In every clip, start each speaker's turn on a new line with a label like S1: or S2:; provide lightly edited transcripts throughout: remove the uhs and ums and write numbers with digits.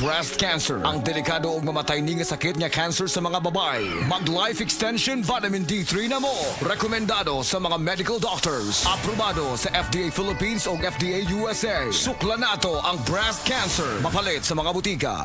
S1: breast cancer. Ang delikado ug mamatay ni nga sakit nga cancer sa mga babae. Mag Life Extension Vitamin D3 na mo. Rekomendado sa mga medical doctors. Aprobado sa FDA Philippines ug FDA USA. Sukla nato ang breast cancer. Mapalit sa mga butika.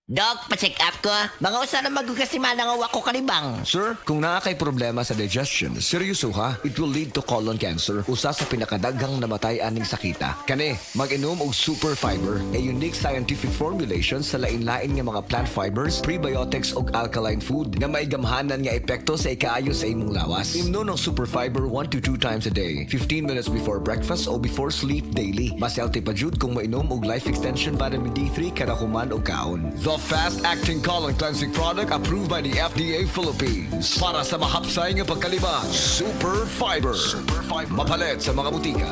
S2: Doc, pa-check up ko. Mga usa na magkakasimana nga wako kalibang.
S1: Sir, kung naa kay problema sa digestion, seryoso ha, it will lead to colon cancer, usa sa pinakadaghang namatay aning sakita. Kani, mag-inom og super fiber, a unique scientific formulation sa lain-lain nga mga plant fibers, prebiotics ug alkaline food nga may gamhanan nga epekto sa ikaayo sa imong lawas. Imnon ng super fiber 1 to 2 times a day, 15 minutes before breakfast o before sleep daily. Mas healthy pa jud kung mainom og Life Extension Vitamin D3 kada human o kaon. The fast-acting colon cleansing product approved by the FDA Philippines. Para sa mahapsay nga pagkalibang, Super Fiber. Mapalit sa mga butika.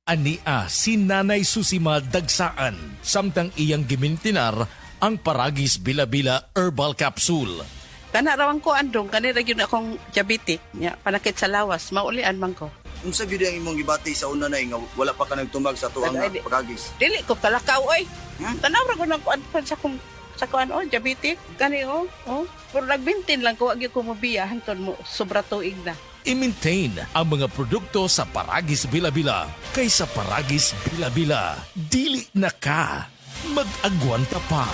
S3: Ania si Nanay Susima Dagsaan, samtang iyang gimintinar ang Paragis Bila-Bila Herbal Capsule.
S4: Kanarawan ko andong, kanira yun akong diabetic, ya, panakit sa lawas, maulian man ko.
S5: Unsa gyud ang imong gibati sa una na nga wala pa ka nagtumag sa tuang
S4: Ay,
S5: pagagis?
S4: Dili ko kalakaw, oy. Tanawra ko nagkuan sa kuan, oh, diabetic. Kani, oh. Pero nagbintin lang ko, agi ko mabiya, hanton mo, sobra tuig na.
S3: I-maintain ang mga produkto sa Paragis Bila-Bila. Kaysa Paragis Bila-Bila, dili na ka. Mag-agwanta pa.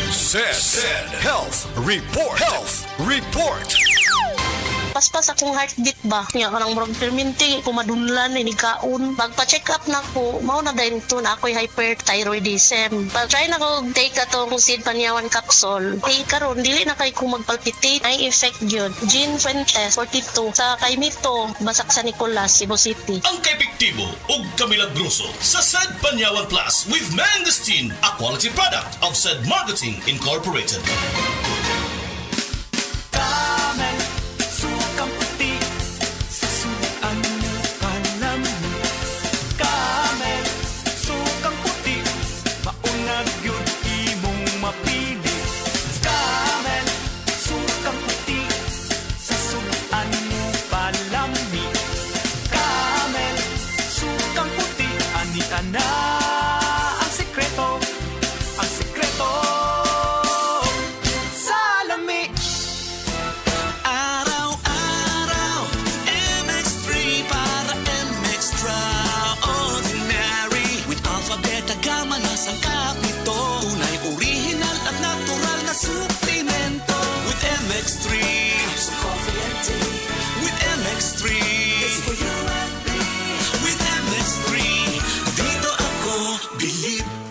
S6: Said Health Report. Health Report.
S7: Paspas akong heartbeat ba? Nga kanang murag perminti, kumadunlan, inikaon. Magpa-check up na ko, mao na dahil ito na ako'y hyperthyroidism. Pag-try na ko take atong Sid Panyawan capsule. Hey, karon dili na kay ko magpalpitate. Ay effect yun. Jean Fuentes, 42. Sa kay Mito, Basak sa Nicolas, Cebu City.
S6: Ang kaepektibo ug kamilagroso sa Sad Panyawan Plus with Mangosteen, a quality product of Sad Marketing Incorporated.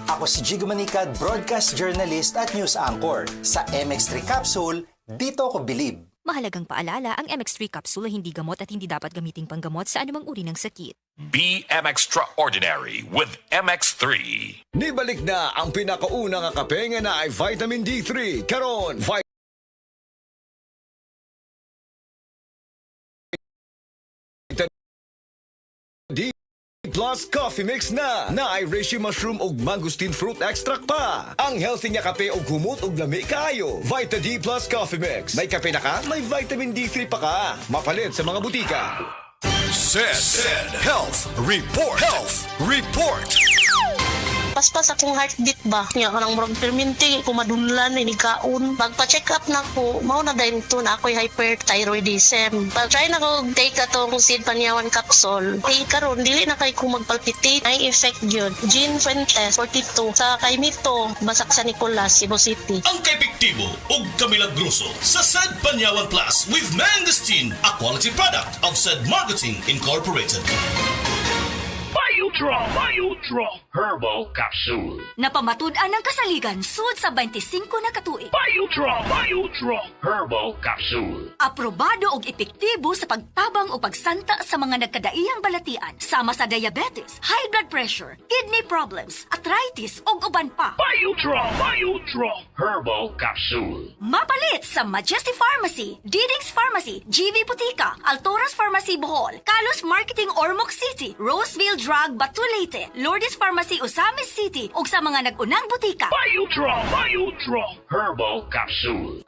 S8: Ako si Jigo Manicad, broadcast journalist at news anchor. Sa MX3 Capsule, dito ako bilib.
S9: Mahalagang paalala, ang MX3 capsule ay hindi gamot at hindi dapat gamiting panggamot sa anumang uri ng sakit.
S10: BM Extraordinary with MX3.
S1: Nibalik na ang pinakauna nga kape nga na ay Vitamin D3. Karon, D Plus Coffee Mix na ay reishi mushroom ug mangosteen fruit extract pa. Ang healthy nga kape ug humot ug lami kaayo. Vita D Plus Coffee Mix. May kape na ka, may vitamin D3 pa ka. Mapalit sa mga butika.
S6: Said Health Report. Health Report.
S7: Paspas akong heartbeat ba? Nga kanang murag perminti, kumadunlan, inikaon. Magpa-check up na ko, mao na dahil ito na ako'y hyperthyroidism. Pag-try na ko take atong Sid Panyawan capsule. Hey, karon dili na kay ko magpalpitate. Ay effect yun. Jean Fuentes, 42. Sa kay Mito, Basak sa Nicolas, Cebu City.
S6: Ang kaepektibo ug kamilagroso sa Sad Panyawan Plus with Mangosteen, a quality product of Sad Marketing Incorporated.
S10: Biotron Herbal Capsule.
S9: Napamatud-an ng kasaligan sud sa 25 na katuig.
S10: Biotron Herbal Capsule.
S9: Aprobado og epektibo sa pagtabang o pagsanta sa mga nagkadaiyang balatian sama sa diabetes, high blood pressure, kidney problems, arthritis ug uban pa.
S10: Biotron Herbal Capsule.
S9: Mapalit sa Majesty Pharmacy, Diding's Pharmacy, GV Putika, Altoras Pharmacy Bohol, Kalos Marketing Ormoc City, Roseville Drug Batulete, Lourdes Pharmacy Osamis City ug sa mga nag-unang butika.
S10: Biotron Herbal Capsule.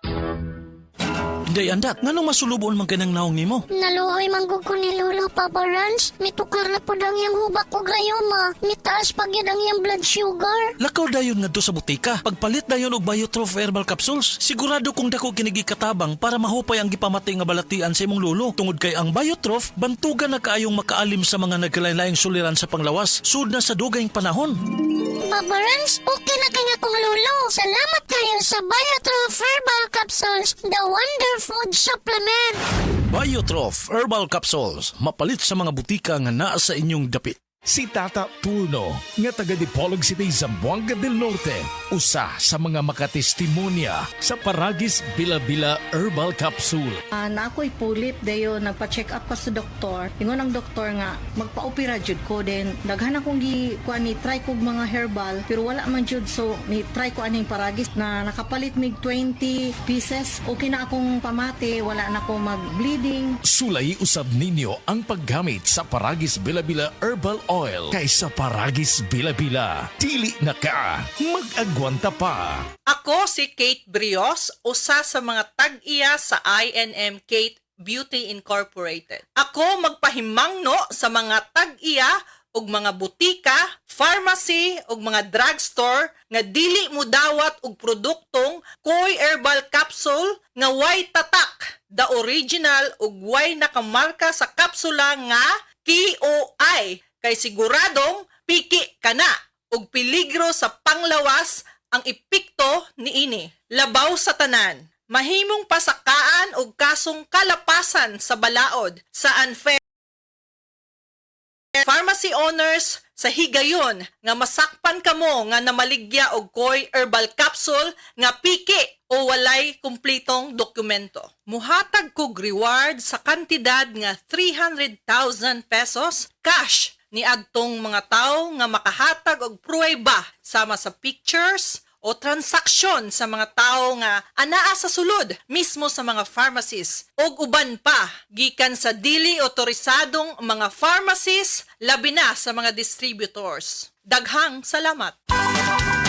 S3: Day andat, nganong masulubon man kanang naong nimo?
S11: Naluoy manggug ko ni Lolo, Papa Rans. Mitukar na po dang yung hubak ko gayoma. Mitaas pag yun ang yung blood sugar.
S3: Lakaw dayon ngadto sa butika. Pagpalit dayon og Biotrof herbal capsules, sigurado kung dako kinigi katabang para mahupay ang gipamati nga balatian sa imong lolo. Tungod kay ang Biotrof bantugan na kaayong makaalim sa mga nagkalain-laing suliran sa panglawas sud na sa dugayng panahon.
S11: Papa Rans, okay na kanya kong Lolo. Salamat kayo sa Biotrof Herbal Capsules, the Wonder Food Supplement.
S3: Biotrof herbal capsules, mapalit sa mga butika nga naa sa inyong dapit.
S12: Si Tata Turno, nga taga Dipolog City, Zamboanga del Norte, usa sa mga makatestimonya sa Paragis Bila-Bila Herbal Capsule.
S4: Na ako'y pulit dayo nagpa-check up ka sa doktor. Ingon ang doktor nga magpa-opera jud ko din. Daghan akong ni try kog mga herbal pero wala man jud, so ni try ko aning Paragis na nakapalit mig 20 pieces. Okay na akong pamati, wala na ako mag-bleeding.
S12: Sulay usab ninyo ang paggamit sa Paragis Bila-Bila Herbal Oil kaysa Paragis Bila-Bila. Dili na ka, mag-agwanta pa.
S4: Ako si Kate Brios, usa sa mga tag-iya sa INM Kate Beauty Incorporated. Ako magpahimangno sa mga tag-iya ug mga butika, pharmacy ug mga drugstore nga dili mo dawat og produktong Koy Herbal Capsule nga way tatak, the original ug way nakamarka sa kapsula nga KOI. Kay siguradong piki ka na ug peligro sa panglawas ang epekto niini. Labaw sa tanan, mahimong pasakaan og kasong kalapasan sa balaod sa unfair pharmacy owners sa higayon nga masakpan kamo nga namaligya og Koy Herbal Capsule nga piki o walay kumplitong dokumento. Muhatag kog reward sa kantidad nga 300,000 pesos cash ni adtong mga tao nga makahatag og pruweba sama sa pictures o transaksyon sa mga tao nga anaa sa sulod mismo sa mga pharmacies og uban pa gikan sa dili otorisadong mga pharmacies labi na sa mga distributors. Daghang salamat.